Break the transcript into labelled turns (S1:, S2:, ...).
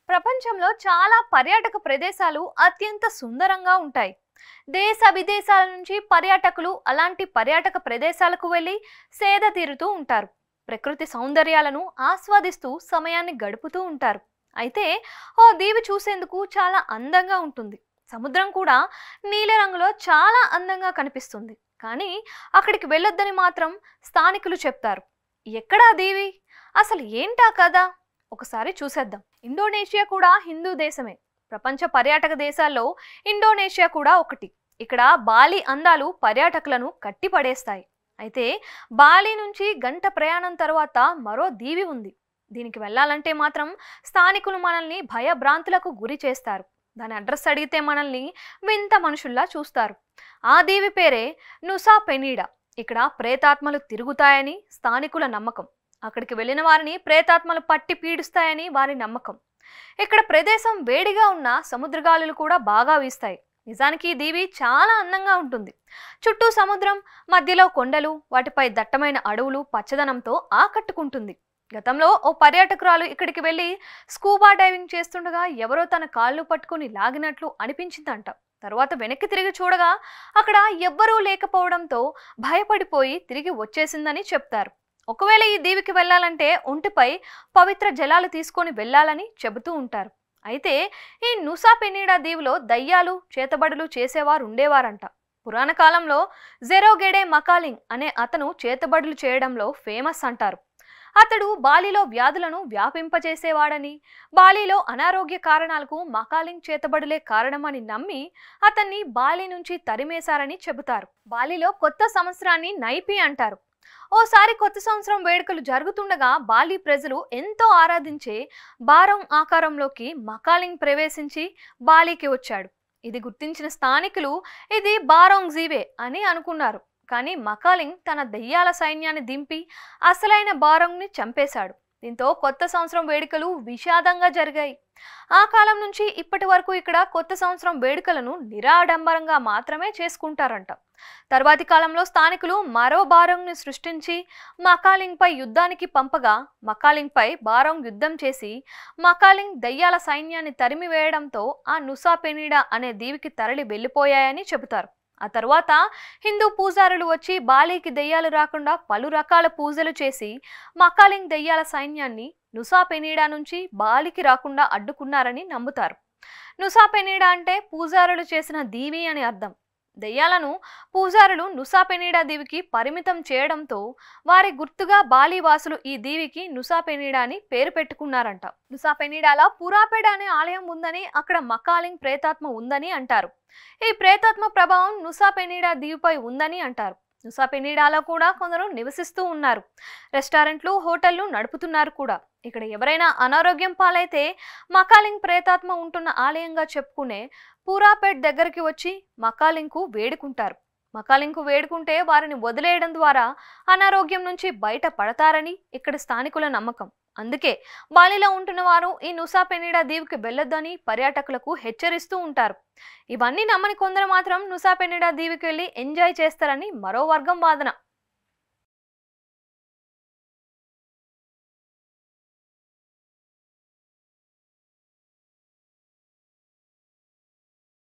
S1: ప్రపంచంలో చాలా పర్యాటక ప్రదేశాలు అత్యంత సుందరంగా ఉంటాయి. దేశ విదేశాల నుంచి పర్యాటకులు అలాంటి పర్యాటక ప్రదేశాలకు వెళ్ళి సేద తీరుతూ ఉంటారు. ప్రకృతి సౌందర్యాలను ఆస్వాదిస్తూ సమయాన్ని గడుపుతూ ఉంటారు. అయితే ఓ దీవి చూసేందుకు చాలా అందంగా ఉంటుంది. సముద్రం కూడా నీలిరంగులో చాలా అందంగా కనిపిస్తుంది. కానీ అక్కడికి వెళ్ళొద్దని మాత్రం స్థానికులు చెప్తారు. ఎక్కడా దీవి? అసలు ఏంటా కదా? ఒకసారి చూసేద్దాం. ఇండోనేషియా కూడా హిందూ దేశమే. ప్రపంచ పర్యాటక దేశాల్లో ఇండోనేషియా కూడా ఒకటి. ఇక్కడ బాలి అందాలు పర్యాటకులను కట్టిపడేస్తాయి. అయితే బాలి నుంచి గంట ప్రయాణం తర్వాత మరో దీవి ఉంది. దీనికి వెళ్ళాలంటే మాత్రం స్థానికులు మనల్ని భయభ్రాంతులకు గురి చేస్తారు. దాని అడ్రస్ అడిగితే మనల్ని వింత మనుషుల్లా చూస్తారు. ఆ దీవి పేరే నుసా పెనీడా. ఇక్కడ ప్రేతాత్మలు తిరుగుతాయని స్థానికుల నమ్మకం. అక్కడికి వెళ్ళిన వారిని ప్రేతాత్మలు పట్టి పీడిస్తాయని వారి నమ్మకం. ఇక్కడ ప్రదేశం వేడిగా ఉన్న సముద్రగాలులు కూడా బాగా వీస్తాయి. నిజానికి ఈ దీవి చాలా అందంగా ఉంటుంది. చుట్టూ సముద్రం, మధ్యలో కొండలు, వాటిపై దట్టమైన అడవులు పచ్చదనంతో ఆకట్టుకుంటుంది. గతంలో ఓ పర్యాటకురాలు ఇక్కడికి వెళ్ళి స్కూబా డైవింగ్ చేస్తుండగా ఎవరో తన కాళ్ళు పట్టుకుని లాగినట్లు అనిపించిందంట. తర్వాత వెనక్కి తిరిగి చూడగా అక్కడ ఎవ్వరూ లేకపోవడంతో భయపడిపోయి తిరిగి వచ్చేసిందని చెప్తారు. ఒకవేళ ఈ దీవికి వెళ్ళాలంటే ఒంటిపై పవిత్ర జలాలు తీసుకొని వెళ్ళాలని చెబుతూ ఉంటారు. అయితే ఈ నుసా పెనీడా దీవిలో దయ్యాలు, చేతబడులు చేసేవారు ఉండేవారంట. పురాణ కాలంలో జెరోగెడే మకాలింగ్ అనే అతను చేతబడులు చేయడంలో ఫేమస్ అంటారు. అతడు బాలిలో వ్యాధులను వ్యాపింపజేసేవాడని, బాలిలో అనారోగ్య కారణాలకు మకాలింగ్ చేతబడులే కారణమని నమ్మి అతన్ని బాలి నుంచి తరిమేశారని చెబుతారు. బాలిలో కొత్త సంవత్సరాన్ని నైపి అంటారు. ఓసారి కొత్త సంవత్సరం వేడుకలు జరుగుతుండగా బాలి ప్రజలు ఎంతో ఆరాధించే బారోంగ్ ఆకారంలోకి మకాలింగ్ ప్రవేశించి బాలికి వచ్చాడు. ఇది గుర్తించిన స్థానికులు ఇది బారోంగ్ జీవే అని అనుకున్నారు. కానీ మకాలింగ్ తన దెయ్యాల సైన్యాన్ని దింపి అసలైన బారోంగ్ని చంపేశాడు. దీంతో కొత్త సంవత్సరం వేడుకలు విషాదంగా జరిగాయి. ఆ కాలం నుంచి ఇప్పటి వరకు ఇక్కడ కొత్త సంవత్సరం వేడుకలను నిరాడంబరంగా మాత్రమే చేసుకుంటారంట. తర్వాతి కాలంలో స్థానికులు మరో బారోంగ్ని సృష్టించి మకాలింగ్ పై యుద్ధానికి పంపగా మకాలింగ్ పై బారోంగ్ యుద్ధం చేసి మకాలింగ్ దయ్యాల సైన్యాన్ని తరిమి వేయడంతో ఆ నుసా పెనీడా అనే దీవికి తరలి వెళ్ళిపోయాయని చెబుతారు. ఆ తర్వాత హిందూ పూజారులు వచ్చి బాలికి దెయ్యాలు రాకుండా పలు రకాల పూజలు చేసి మకాలింగ్ దెయ్యాల సైన్యాన్ని నుసా పెనీడా నుంచి బాలికి రాకుండా అడ్డుకున్నారని నమ్ముతారు. నుసా పెనీడా అంటే పూజారులు చేసిన దీవి అని అర్థం. దెయ్యాలను పూజారులు నుసా పెనీడా దీవికి పరిమితం చేయడంతో వారి గుర్తుగా బాలి వాసులు ఈ దీవికి నుసా పెనీడా అని పేరు పెట్టుకున్నారంట. నుసా పెనీడాలో పురాపెడ్ అనే ఆలయం ఉందని, అక్కడ మకాలింగ్ ప్రేతాత్మ ఉందని అంటారు. ఈ ప్రేతాత్మ ప్రభావం నుసా పెనీడా దీవిపై ఉందని అంటారు. నుసా పెనీడాలో కూడా కొందరు నివసిస్తూ ఉన్నారు. రెస్టారెంట్లు, హోటళ్లు నడుపుతున్నారు కూడా. ఇక్కడ ఎవరైనా అనారోగ్యం పాలైతే మకాలింగ్ ప్రేతాత్మ ఉంటున్న ఆలయంగా చెప్పుకునే పురాపెడ్ దగ్గరికి వచ్చి మకాలింగ్కు వేడుకుంటారు. మకాలింగ్కు వేడుకుంటే వారిని వదిలేయడం ద్వారా అనారోగ్యం నుంచి బయట పడతారని ఇక్కడ స్థానికుల నమ్మకం. అందుకే బాలిలో ఉంటున్న వారు ఈ నుసా పెనీడా దీవికి వెళ్ళొద్దని పర్యాటకులకు హెచ్చరిస్తూ ఉంటారు. ఇవన్నీ నమ్మని కొందరు మాత్రం నుసా పెనీడా దీవికి వెళ్ళి ఎంజాయ్ చేస్తారని మరో వర్గం వాదన.